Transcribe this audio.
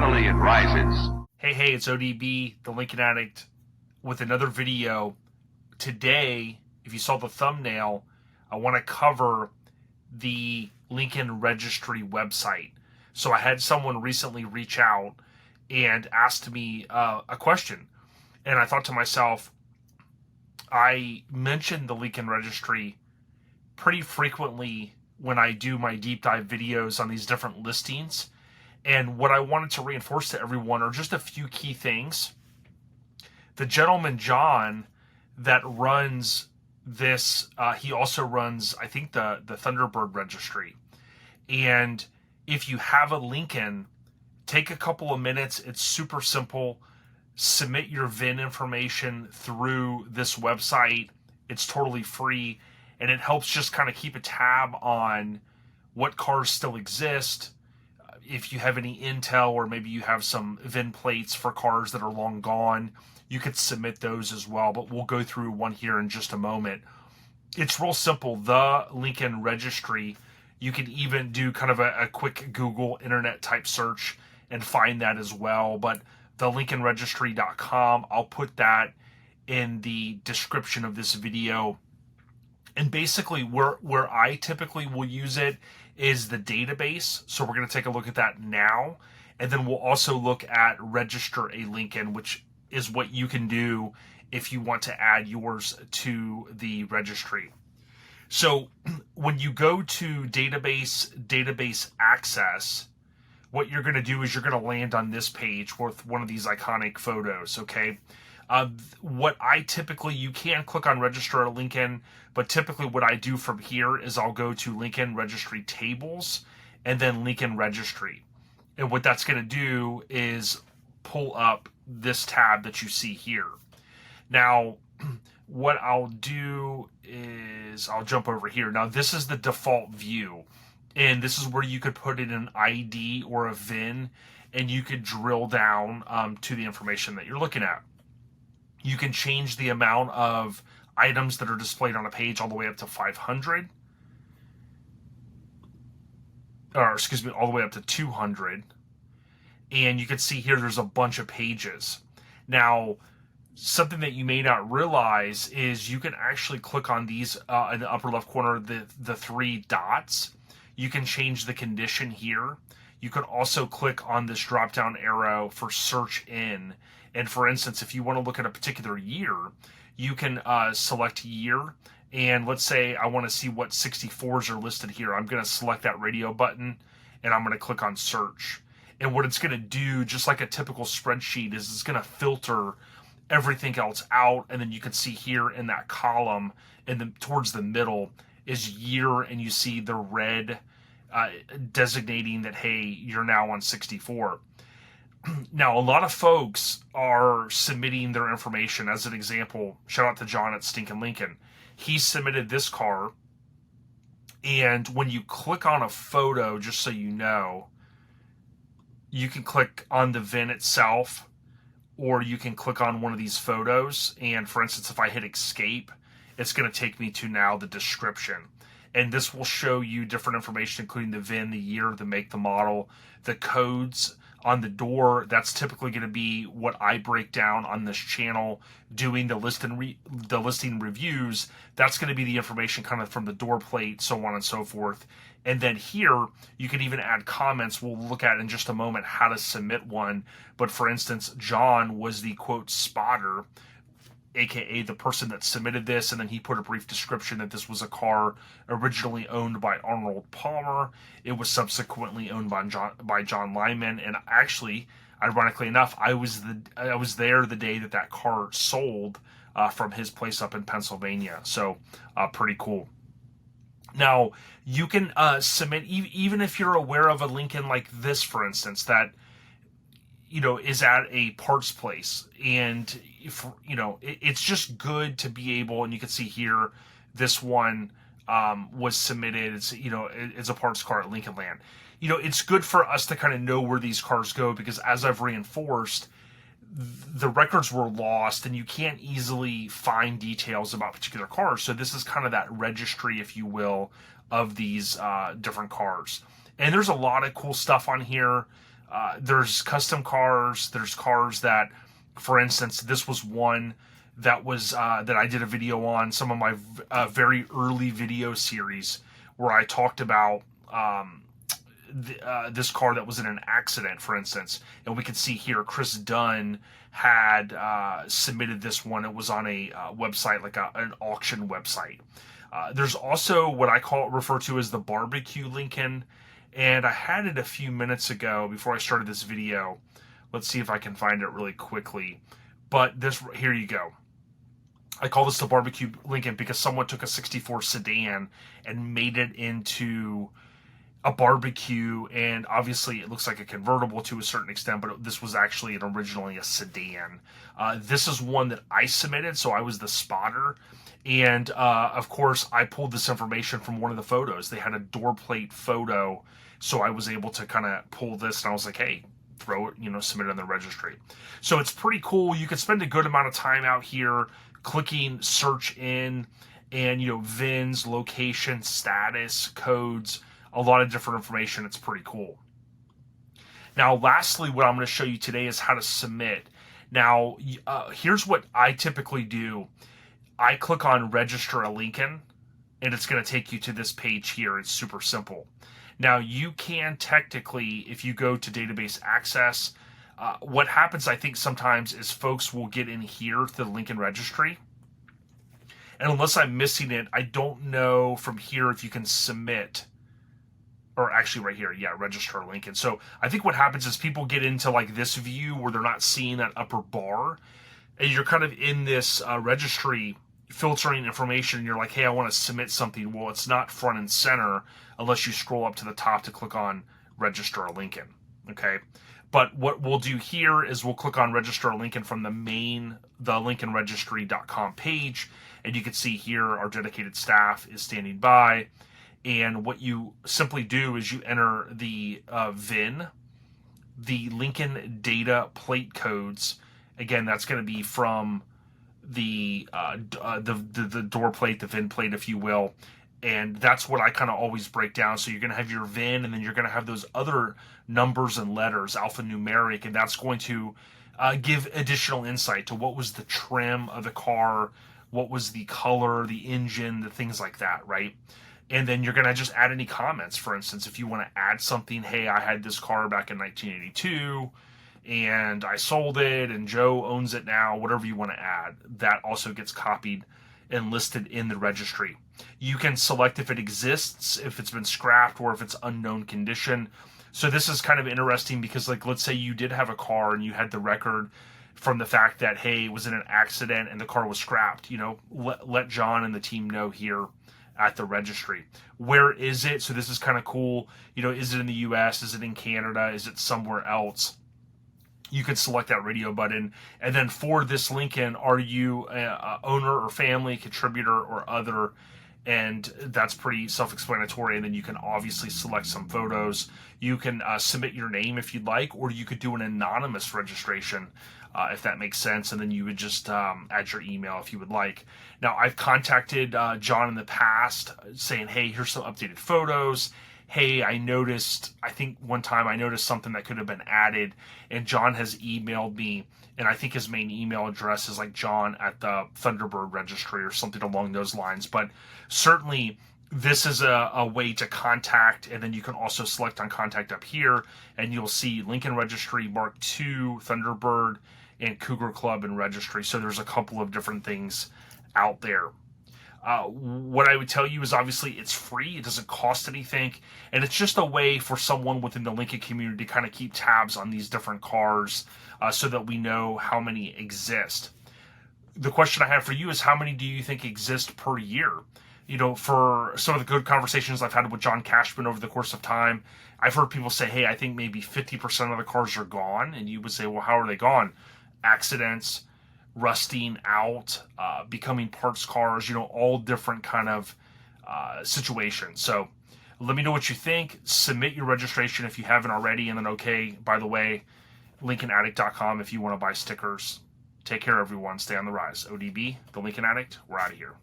Finally, it rises. Hey, it's ODB, the Lincoln Addict, with another video. Today, if you saw the thumbnail, I want to cover the Lincoln Registry website. So I had someone recently reach out and asked me a question. And I thought to myself, I mention the Lincoln Registry pretty frequently when I do my deep dive videos on these different listings. And what I wanted to reinforce to everyone are just a few key things. The gentleman, John, that runs this, he also runs, I think, the Thunderbird registry. And if you have a Lincoln, take a couple of minutes. It's super simple. Submit your VIN information through this website. It's totally free. And it helps just kind of keep a tab on what cars still exist. If you have any intel, or maybe you have some VIN plates for cars that are long gone, you could submit those as well. But we'll go through one here in just a moment. It's real simple. The Lincoln Registry, you can even do kind of a quick Google internet type search and find that as well. But the lincolnregistry.com, I'll put that in the description of this video. And basically where I typically will use it is the database. So we're going to take a look at that now. And then we'll also look at Register a Lincoln, which is what you can do if you want to add yours to the registry. So when you go to database access, what you're going to do is you're going to land on this page with one of these iconic photos, okay? What I typically, you can click on Register a Lincoln, but typically what I do from here is I'll go to Lincoln Registry Tables and then Lincoln Registry. And what that's going to do is pull up this tab that you see here. Now, what I'll do is I'll jump over here. Now, this is the default view, and this is where you could put in an ID or a VIN, and you could drill down to the information that you're looking at. You can change the amount of items that are displayed on a page all the way up to 500. Or, excuse me, all the way up to 200. And you can see here there's a bunch of pages. Now, something that you may not realize is you can actually click on these in the upper left corner, the three dots. You can change the condition here. You can also click on this drop-down arrow for search in. And for instance, if you want to look at a particular year, you can select year. And let's say I want to see what 64s are listed here. I'm going to select that radio button, and I'm going to click on search. And what it's going to do, just like a typical spreadsheet, is it's going to filter everything else out. And then you can see here in that column, towards the middle, is year, and you see the red designating that, hey, you're now on 64. Now, a lot of folks are submitting their information. As an example, shout out to John at Stinkin' Lincoln. He submitted this car, and when you click on a photo, just so you know, you can click on the VIN itself, or you can click on one of these photos. And for instance, if I hit escape, it's going to take me to now the description. And this will show you different information, including the VIN, the year, the make, the model, the codes on the door. That's typically going to be what I break down on this channel, doing the listing reviews. That's going to be the information kind of from the door plate, so on and so forth. And then here, you can even add comments. We'll look at in just a moment how to submit one. But for instance, John was the quote spotter, aka the person that submitted this, and then he put a brief description that this was a car originally owned by Arnold Palmer. It was subsequently owned by John Lyman, and actually, ironically enough, I was there the day that car sold from his place up in Pennsylvania. So pretty cool. Now, you can submit, even if you're aware of a Lincoln like this, for instance, that is at a parts place, and if it's just good to be able, and you can see here, this one was submitted. It's a parts car at Lincoln Land. It's good for us to kind of know where these cars go, because as I've reinforced, the records were lost and you can't easily find details about particular cars. So this is kind of that registry, if you will, of these different cars. And there's a lot of cool stuff on here. There's custom cars. There's cars that, for instance, this was one that was that I did a video on, some of my very early video series where I talked about this car that was in an accident, for instance. And we can see here Chris Dunn had submitted this one. It was on a website, like an auction website. There's also what I refer to as the barbecue Lincoln, and I had it a few minutes ago before I started this video. Let's see if I can find it really quickly. But here you go. I call this the barbecue Lincoln because someone took a 64 sedan and made it into a barbecue, and obviously it looks like a convertible to a certain extent, but this was actually originally a sedan. This is one that I submitted, so I was the spotter. And of course, I pulled this information from one of the photos. They had a door plate photo, so I was able to kind of pull this, and I was like, hey, throw it, submit it on the registry. So it's pretty cool. You can spend a good amount of time out here clicking search in, and VINs, location, status, codes, a lot of different information. It's pretty cool. Now, lastly, what I'm going to show you today is how to submit. Now, here's what I typically do. I click on register a Lincoln, and it's going to take you to this page here. It's super simple. Now, you can technically, if you go to database access, what happens, I think, sometimes is folks will get in here to the Lincoln Registry. And unless I'm missing it, I don't know from here if you can submit, or actually right here, yeah, register a Lincoln. So I think what happens is people get into like this view where they're not seeing that upper bar, and you're kind of in this registry filtering information, and you're like, hey, I want to submit something. Well, it's not front and center unless you scroll up to the top to click on register a Lincoln, okay? But what we'll do here is we'll click on register a Lincoln from the lincolnregistry.com page, and you can see here our dedicated staff is standing by. And what you simply do is you enter the VIN, the Lincoln data plate codes. Again, that's going to be from the door plate, the VIN plate, if you will. And that's what I kind of always break down. So you're going to have your VIN, and then you're going to have those other numbers and letters, alphanumeric, and that's going to give additional insight to what was the trim of the car, what was the color, the engine, the things like that, right? And then you're going to just add any comments. For instance, if you want to add something, hey, I had this car back in 1982, and I sold it, and Joe owns it now, whatever you want to add, that also gets copied and listed in the registry. You can select if it exists, if it's been scrapped, or if it's unknown condition. So this is kind of interesting because, like, let's say you did have a car and you had the record from the fact that, hey, it was in an accident and the car was scrapped. Let John and the team know here at the registry. Where is it? So this is kind of cool. Is it in the US? Is it in Canada? Is it somewhere else? You can select that radio button. And then for this Lincoln, are you a owner or family, contributor, or other? And that's pretty self-explanatory. And then you can obviously select some photos. You can submit your name if you'd like, or you could do an anonymous registration if that makes sense. And then you would just add your email if you would like. Now, I've contacted John in the past saying, hey, here's some updated photos. Hey, I think one time I noticed something that could have been added, and John has emailed me, and I think his main email address is like John at the Thunderbird Registry or something along those lines. But certainly this is a way to contact, and then you can also select on contact up here, and you'll see Lincoln Registry, Mark II, Thunderbird, and Cougar Club and Registry. So there's a couple of different things out there. What I would tell you is obviously it's free. It doesn't cost anything. And it's just a way for someone within the Lincoln community to kind of keep tabs on these different cars so that we know how many exist. The question I have for you is, how many do you think exist per year? For some of the good conversations I've had with John Cashman over the course of time, I've heard people say, hey, I think maybe 50% of the cars are gone. And you would say, well, how are they gone? Accidents, rusting out, becoming parts cars, all different kind of situations. So let me know what you think. Submit your registration if you haven't already. And then, by the way, LincolnAddict.com if you want to buy stickers. Take care, everyone. Stay on the rise. ODB, the Lincoln Addict, we're out of here.